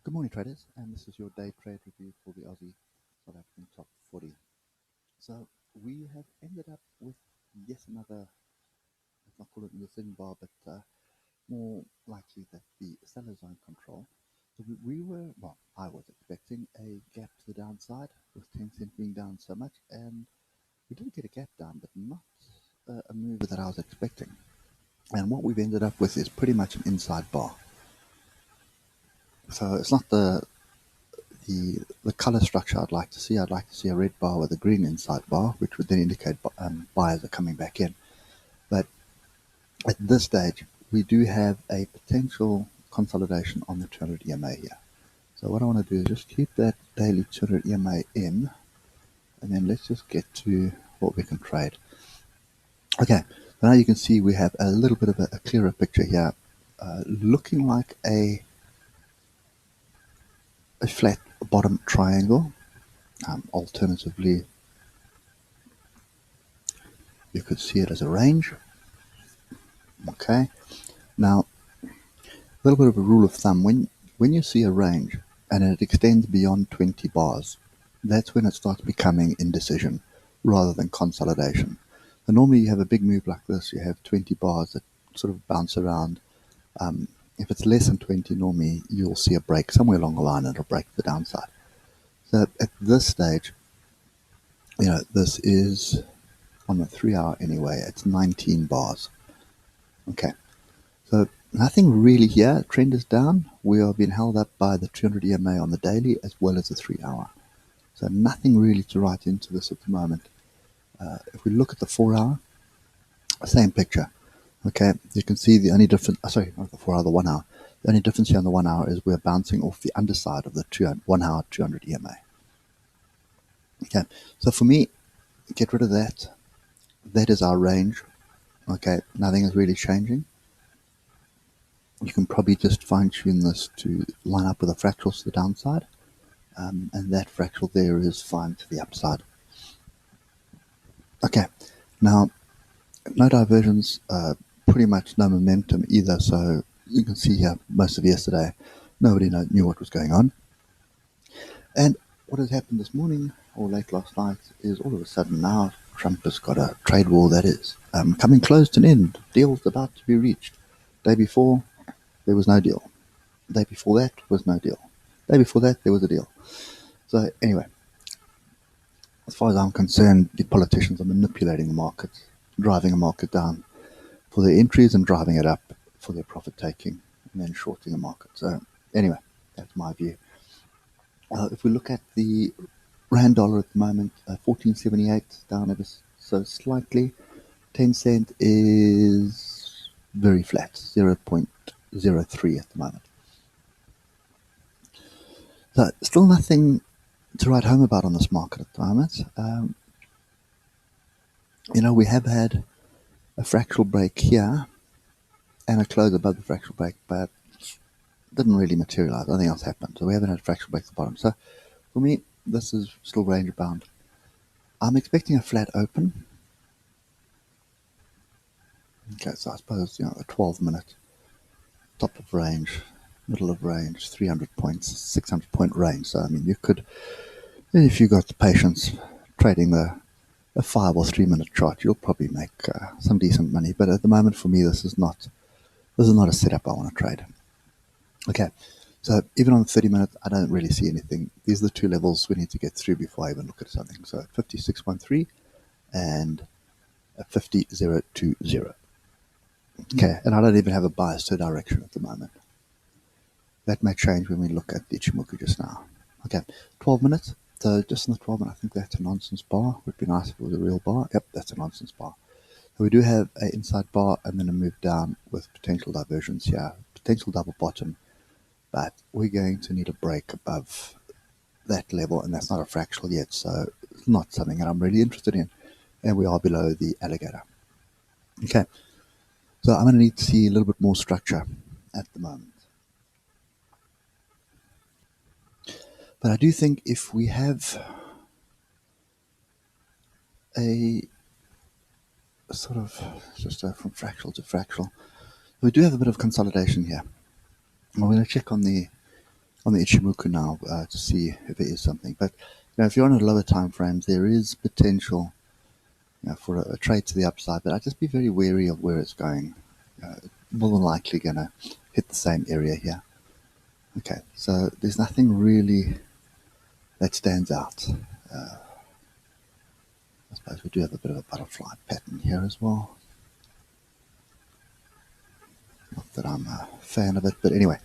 Good morning, traders, and this is your day trade review for the Aussie South African Top 40. So we have ended up with yet another, let's not call it the thin bar, but more likely that the seller's on control. So I was expecting a gap to the downside with 10 cent being down so much, and we did get a gap down, but not a move that I was expecting. And what we've ended up with is pretty much an inside bar. So it's not the color structure I'd like to see. I'd like to see a red bar with a green inside bar, which would then indicate buyers are coming back in. But at this stage, we do have a potential consolidation on the 200 EMA here. So what I want to do is just keep that daily 200 EMA in, and then let's just get to what we can trade. Okay, now you can see we have a little bit of a clearer picture here, looking like a flat bottom triangle. Alternatively, you could see it as a range. Okay, now a little bit of a rule of thumb: when you see a range and it extends beyond 20 bars, that's when it starts becoming indecision rather than consolidation. So normally you have a big move like this, you have 20 bars that sort of bounce around. If it's less than 20, normally you'll see a break somewhere along the line and it'll break the downside. So at this stage, this is on the 3 hour anyway, it's 19 bars. Okay, so nothing really here. Trend is down. We are being held up by the 200 EMA on the daily as well as the 3 hour. So nothing really to write into this at the moment. If we look at the 4 hour, same picture. Okay, you can see the only difference, sorry, not the 4 hour, the 1 hour. The only difference here on the 1 hour is we're bouncing off the underside of the 1 hour 200 EMA. Okay, so for me, get rid of that. That is our range. Okay, nothing is really changing. You can probably just fine-tune this to line up with a fractal to the downside, and that fractal there is fine to the upside. Okay, now no diversions, pretty much no momentum either, so you can see here most of yesterday nobody knew what was going on. And what has happened this morning or late last night is all of a sudden now Trump has got a trade war that is coming close to an end. Deal's about to be reached. Day before, there was no deal. Day before that was no deal. Day before that, there was a deal. So anyway, as far as I'm concerned, the politicians are manipulating the market, driving the market down for their entries and driving it up for their profit taking and then shorting the market. So anyway, that's my view. If we look at the Rand dollar at the moment, 14.78, down ever so slightly. 10 cent is very flat, 0.03 at the moment. So still nothing to write home about on this market at the moment. We have had a fractal break here and a close above the fractal break, but didn't really materialize. Nothing else happened. So we haven't had a fractal break at the bottom. So for me, this is still range bound. I'm expecting a flat open. Okay, so I suppose, a 12-minute top of range, middle of range, 300 points, 600 point range. So, you could, if you got the patience trading a 5 or 3 minute chart, you'll probably make some decent money. But at the moment, for me, this is not a setup I want to trade. Okay, so even on the 30 minute, I don't really see anything. These are the two levels we need to get through before I even look at something. So 56.13 and 50.020. Okay, and I don't even have a bias to direction at the moment. That may change when we look at the Ichimoku just now. Okay, 12 minutes. So just in the 12 minute, I think that's a nonsense bar. Would be nice if it was a real bar. Yep, that's a nonsense bar. So we do have an inside bar and then a move down with potential diversions here. Potential double bottom. But we're going to need a break above that level, and that's not a fractal yet, so it's not something that I'm really interested in. And we are below the alligator. Okay, so I'm going to need to see a little bit more structure at the moment. But I do think if we have a sort of just from fractal to fractal, we do have a bit of consolidation here. I'm going to check on the on the Ichimoku now to see if there is something. But if you're on a lower time frames, there is potential for a trade to the upside, but I'd just be very wary of where it's going. More than likely going to hit the same area here. Okay, so there's nothing really that stands out. I suppose we do have a bit of a butterfly pattern here as well. Not that I'm a fan of it, but anyway.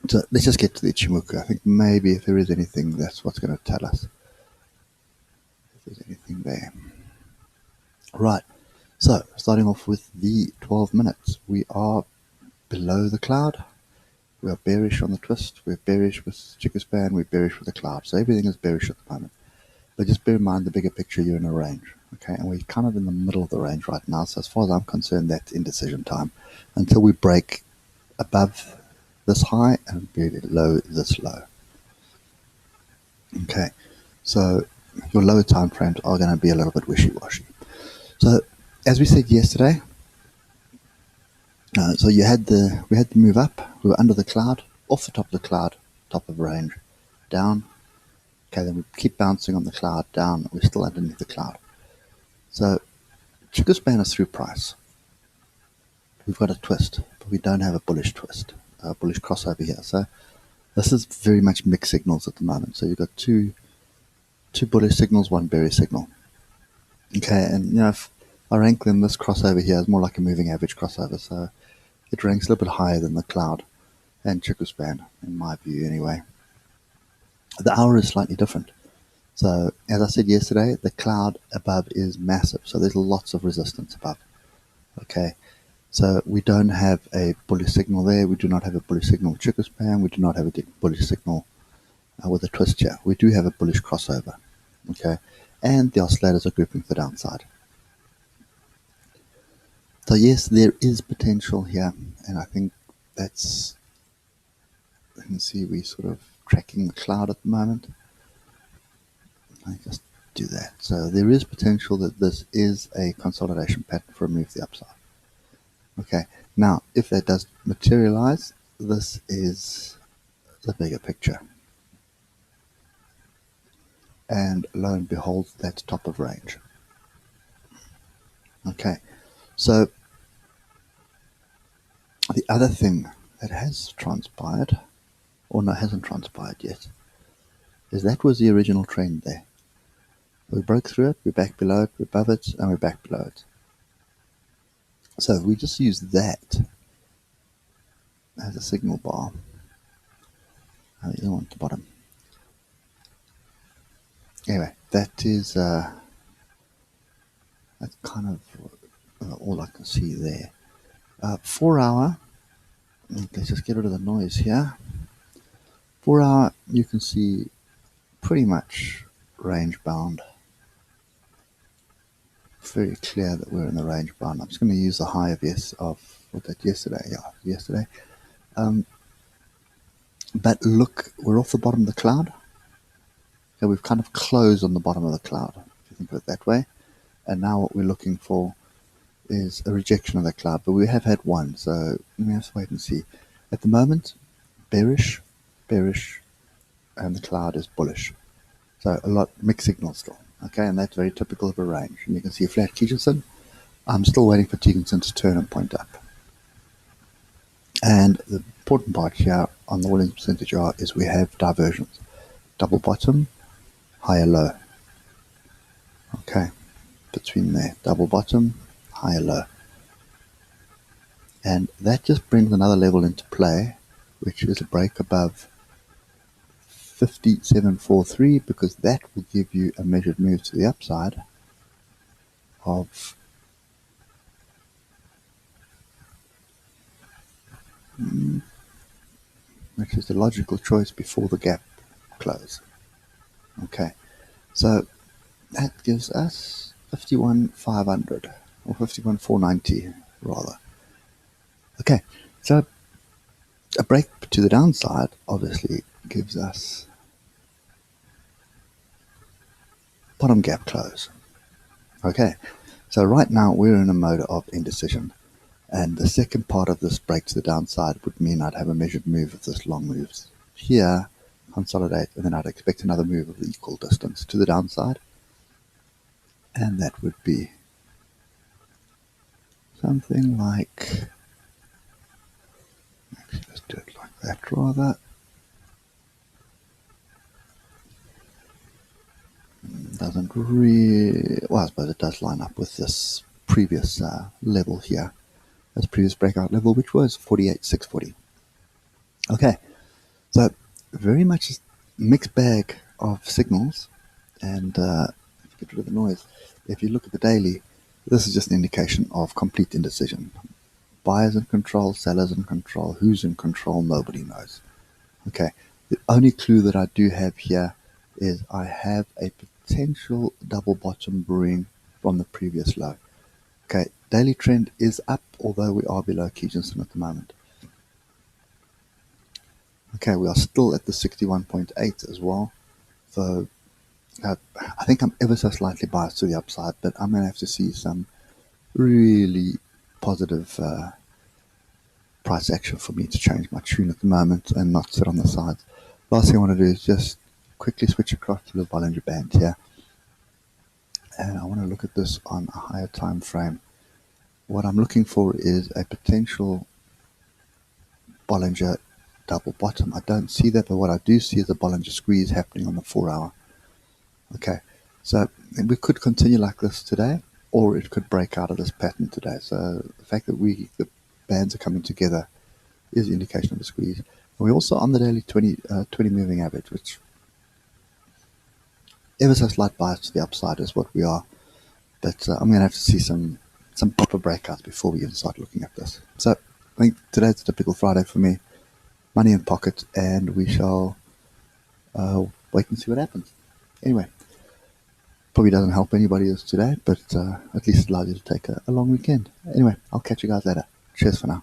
So let's just get to the Ichimoku. I think maybe if there is anything, that's what's going to tell us. If there's anything there. Right, so starting off with the 12 minutes. We are below the cloud. We are bearish on the twist. We're bearish with Chiku span. We're bearish with the cloud. So everything is bearish at the moment. But just bear in mind the bigger picture, you're in a range. Okay, and we're kind of in the middle of the range right now. So as far as I'm concerned, that's indecision time. Until we break above this high and below this low. Okay, so your lower time frames are going to be a little bit wishy-washy. So as we said yesterday, so we had the move up. We were under the cloud, off the top of the cloud, top of range, down. Okay, then we keep bouncing on the cloud, down. We're still underneath the cloud. So Chiku span is through price. We've got a twist, but we don't have a bullish twist, a bullish crossover here. So this is very much mixed signals at the moment. So you've got two bullish signals, one bearish signal. Okay, and if I rank them, this crossover here is more like a moving average crossover. So it ranks a little bit higher than the cloud and Chiku span, in my view anyway. The hour is slightly different. So as I said yesterday, the cloud above is massive. So there's lots of resistance above. Okay, so we don't have a bullish signal there. We do not have a bullish signal with Chiku span. We do not have a bullish signal with a twist here. We do have a bullish crossover. Okay, and the oscillators are grouping to the downside. So yes, there is potential here, and I think that's, you can see we sort of tracking the cloud at the moment. I just do that. So there is potential that this is a consolidation pattern for a move to the upside. Okay, now if that does materialize, this is the bigger picture. And lo and behold, that's top of range. Okay, so the other thing that has transpired, or no, hasn't transpired yet, is that was the original trend there. We broke through it, we're back below it, we're above it, and we're back below it. So if we just use that as a signal bar, you don't want the bottom. Anyway, that is that's kind of all I can see there. 4 hour, let's just get rid of the noise here. 4 hour, you can see pretty much range bound. Very clear that we're in the range bound. I'm just going to use the high of yesterday. But look, we're off the bottom of the cloud. So we've kind of closed on the bottom of the cloud, if you think of it that way. And now what we're looking for is a rejection of that cloud. But we have had one, so we have to wait and see. At the moment, bearish, and the cloud is bullish. So a lot mixed signals still. Okay, and that's very typical of a range. And you can see a flat Kijinsen. I'm still waiting for Kijinsen to turn and point up. And the important part here on the Williams percentage R is we have diversions. Double bottom, higher low. Okay, between there, double bottom, higher low. And that just brings another level into play, which is a break above 5743, because that will give you a measured move to the upside of which is the logical choice before the gap close. Okay, so that gives us 51,500 or 51,490 rather. Okay, so a break to the downside obviously gives us bottom gap close. Okay, so right now we're in a mode of indecision, and the second part of this break to the downside would mean I'd have a measured move if this long moves here, consolidate, and then I'd expect another move of equal distance to the downside, and that would be something like, actually let's do it like that rather. Doesn't really, well, I suppose it does line up with this previous level here, this previous breakout level, which was 48,640. Okay, so very much a mixed bag of signals, and get rid of the noise. If you look at the daily, this is just an indication of complete indecision. Buyers in control, sellers in control, who's in control, nobody knows. Okay, the only clue that I do have here is I have a potential double bottom brewing from the previous low. Okay, daily trend is up, although we are below Kijinson at the moment. Okay, we are still at the 61.8 as well. So I think I'm ever so slightly biased to the upside, but I'm going to have to see some really positive price action for me to change my tune at the moment and not sit on the sides. Last thing I want to do is just quickly switch across to the Bollinger Band here. And I want to look at this on a higher time frame. What I'm looking for is a potential Bollinger double bottom. I don't see that, but what I do see is a Bollinger squeeze happening on the 4 hour. Okay, so we could continue like this today, or it could break out of this pattern today. So the fact that the bands are coming together is an indication of a squeeze. And we're also on the daily 20 moving average, which ever so slight bias to the upside is what we are. But I'm going to have to see some proper breakouts before we even start looking at this. So I think today's a typical Friday for me. Money in pocket, and we shall wait and see what happens. Anyway, probably doesn't help anybody else today, but at least it allows you to take a long weekend. Anyway, I'll catch you guys later. Cheers for now.